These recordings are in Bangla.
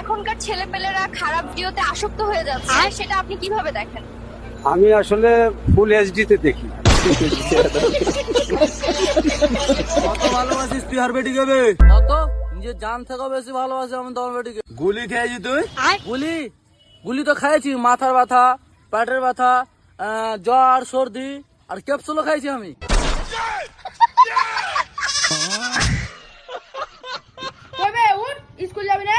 এখনকার ছেলেপেলেরা খারাপ ভিডিওতে আসক্ত হয়ে যাচ্ছে, সেটা আপনি কিভাবে দেখেন? আমি আসলে ফুল এইচডি তে দেখি। কত ভালোবাসিস তুই আর বেটিকে বে? তো নিজের জান থেকে বেশি ভালোবাসি আমি তোমার বেটিকে। গুলি খেয়েছি তুই? গুলি গুলি তো খাইছি, মাথার ব্যথা, পেটের ব্যথা, জ্বর সর্দি আর ক্যাপসুলও খাইছি আমি। কইবে উঠ, স্কুল যাবি না?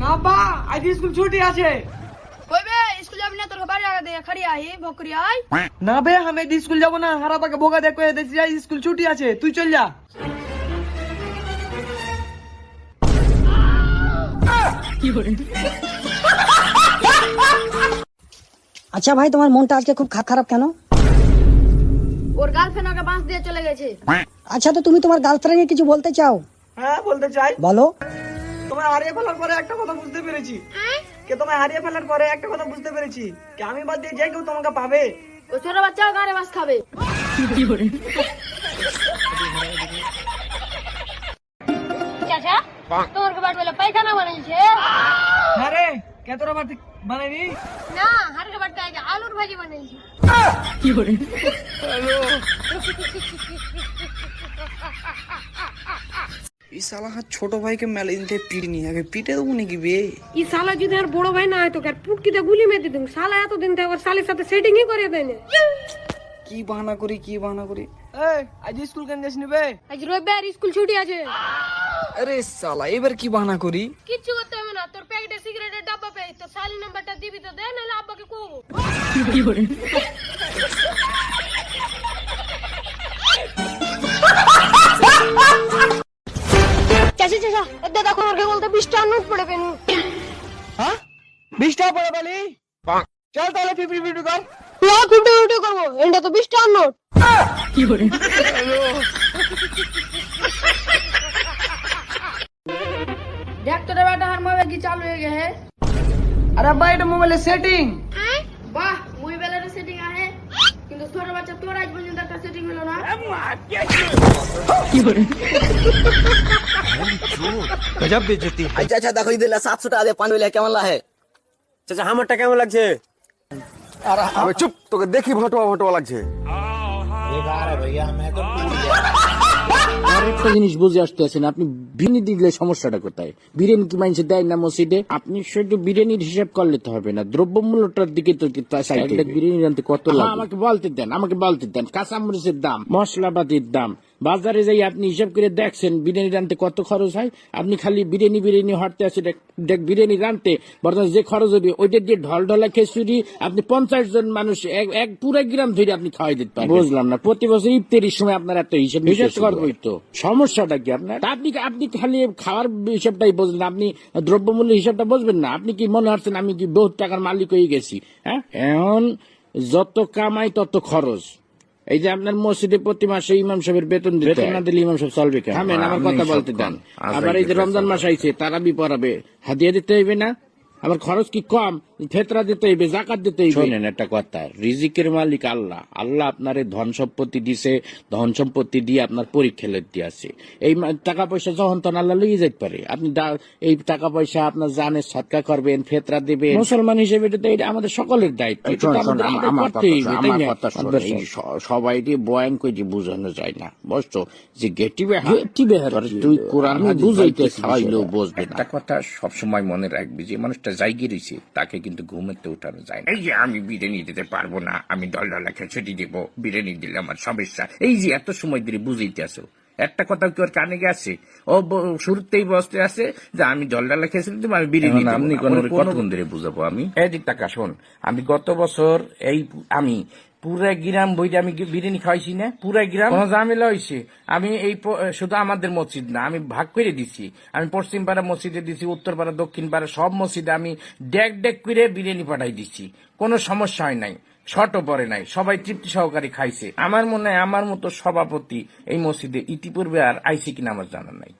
না বা আজ স্কুল ছুটি আছে। কইবে স্কুল যাবি না? তোর বাড়ি আগা দিয়ে খাড়ি আই বকরি আই। না বে আমি স্কুল যাব না, হারাবাকে বোকা দেখো দেখছি স্কুল ছুটি আছে, তুই চল যা। আচ্ছা ভাই, তোমার মনটা আজকে খুব খারাপ কেন? ওর গার্লফ্রেন্ড ওকে বাঁশ দিয়ে চলে গেছে। আচ্ছা, তো তুমি তোমার গার্লফ্রেন্ডকে কিছু বলতে চাও? হ্যাঁ বলতে চাই। বলো। তোমায় হারিয়ে ফেলার পরে একটা কথা বুঝতে পেরেছি। তোমায় হারিয়ে ফেলার পরে একটা কথা বুঝতে পেরেছি, আমি বাদ দিয়ে যে কেউ তোমাকে পাবে। ও ছোট বাচ্চা গাড়ে বাস খাবে। চাচা, তোমার বাড়ি বলে পায়খানা বানাইছে? হ্যাঁ রে, কে তোরা বাড়ি বানাইনি? না, হারকে বাড়িতে আগে আলুর ভাজি বানাইছে। এই শালা ছোট ভাইকে মেলে দিন পিটনি আগে পিটে দেবো নাকি বে? ই শালা যদি আর বড় ভাই না হয় তো আর পুটকিতে গুলি মেরে দিতুম। শালা এতদিন থেকে ওর শালির সাথে সেটিংই করে দেয় না। কি বাহানা করি কি বাহানা করি। এই আজ স্কুল কেন যাসনি বে? আজ রবিবার স্কুল ছুটি আছে। আরে শালা এবার কি বাহানা করি? কিচ্ছু করতে হবে না, তোর প্যাকেটে সিগারেটের ডাব্বা পেয়ে তোর শালি নাম্বারটা দিবি তো দে, নাহলে আব্বাকে কবো। চাচা চাচা, এতে দেখো ওরকে বলতে 20 টাকা নোট পড়ে পেন। হ্যাঁ 20 টাকা পড়ে বলি? চল তাহলে 50-50 কর। না, 50-50 করবো, এটা তো 20 টাকার নোট। দেখ তোর বেটা আর মোবাইল কি চালু হয়ে গেছে। আরে আব্বা এটা মোবাইলের সেটিং। বাহ, মোবাইলের সেটিং আছে, কিন্তু ছোট বাচ্চা তোর আজ পর্যন্ত একটা সেটিং হলো না। আচ্ছা আচ্ছা দেখো দিলে 700 টাকা দিয়ে পানি হইলে কেমন লাগে? চাচা আমারটা কেমন লাগছে? আবে চুপ, তোকে দেখি ভটোয়া ভটোয়া লাগছে। আরেকটা জিনিস বুঝে আসতে আছেন, আপনি বিরিয়ানি দিলে সমস্যাটা কোথায়? বিরিয়ানি কি মানুষে দেয় না মসজিদে? আপনি শুধু বিরিয়ানির হিসাব করলে তো হবে না, দ্রব্যমূল্যটার দিকে তো একটা বিরিয়ানি রানতে কত লাগে আমাকে বলতে দেন। কাঁচামরিচের দাম, মশলাপাতির দাম, বাজারে যাই আপনি হিসাব করে দেখছেন বিরিয়ানি রানতে কত খরচ হয়। আপনি খালি বিরিয়ানি হটতে আছে বিরিয়ানি রানতে বর্তমানে যে খরচ হবে ওইটা দিয়ে ঢলঢলা খিচুড়ি আপনি 50 জন মানুষ এক পুরো গ্রাম ধরে আপনি খাওয়াই দিতে পারেন। বুঝলাম না, প্রতি বছর ইফতারির সময় আপনার এত হিসাব করবোই তো সমস্যাটা কি আপনার? আপনি খালি খাওয়ার হিসাবটাই বুঝলেন, আপনি দ্রব্যমূল্য হিসাবটা বুঝবেন না। আপনি কি মনে হচ্ছেন আমি কি বহুত টাকার মালিক হয়ে গেছি? হ্যাঁ, এখন যত কামাই তত খরচ। এই যে আপনার মসজিদে প্রতি মাসে ইমাম সাহেবের বেতন না দিলে ইমাম সাহেব চলবে কেন? আমার কথা বলতে দেন। আবার এই যে রমজান মাস আইছে, তারাবি পড়াবে, হাদিয়া দিতে হইবে না? আমার খরচ কি কম? ফেতরা দিতে হইবে, জাকাত দিতে হইবে। শোনেন একটা কথা, রিজিকের মালিক আল্লাহ। আল্লাহ আপনার ধন সম্পত্তি দিছে, ধন সম্পত্তি দিয়ে আপনার পরীক্ষা লেতে আছে। এই টাকা পয়সা যখন তখন আল্লাহ লইয়ে যেতে পারে। আপনি এই টাকা পয়সা আপনার জানের সৎকা করবেন, ফেতরা দেবেন। মুসলমান হিসেবে এটা আমাদের সকলের দায়িত্ব। সবাই বয়ান করে যে বুঝানো যায় না, বুঝছো? যে গেটি বেহার তুই কোরআন বুঝাইতে খাওয়াইলেও বুঝবে না। একটা কথা সবসময় মনে রাখবি, যে মানুষটা জায়গা রয়েছে তাকে কিন্তু ঘুমেতে উঠানো যায় না। এই যে আমি বিরিয়ানি দিতে পারবো না, আমি ডলডলা খেচুটি দিব, বিরিয়ানি দিলে আমার সমস্যা, এই যে এত সময় ধরে বুঝাইতে আসো, একটা কথা কি ওর কানে গেছে? ও শুরুতেই বসতে আছে যে আমি ডলডলা খেচুটি দিব, আমি বিরিয়ানি দিব। আপনি কতক্ষণ ধরে বুঝাবো আমি? এদিক টাকা শোন, আমি গত বছর আমি পুরা গ্রাম বইটা আমি বিরিয়ানি খাওয়াইছি না, পুরা গ্রাম কোনো ঝামেলা হয়েছে। আমি শুধু আমাদের মসজিদ না, আমি ভাগ করে দিছি। আমি পশ্চিম পাড়া মসজিদে দিছি, উত্তর পাড়া, দক্ষিণ পাড়া সব মসজিদে আমি ডেক করে বিরিয়ানি পাঠাই দিচ্ছি। কোনো সমস্যা হয় নাই, শর্টও পরে নাই, সবাই তৃপ্তি সহকারে খাইছে। আমার মনে হয় আমার মতো সভাপতি এই মসজিদে ইতিপূর্বে আর আইসি কিনা আমার জানা নাই।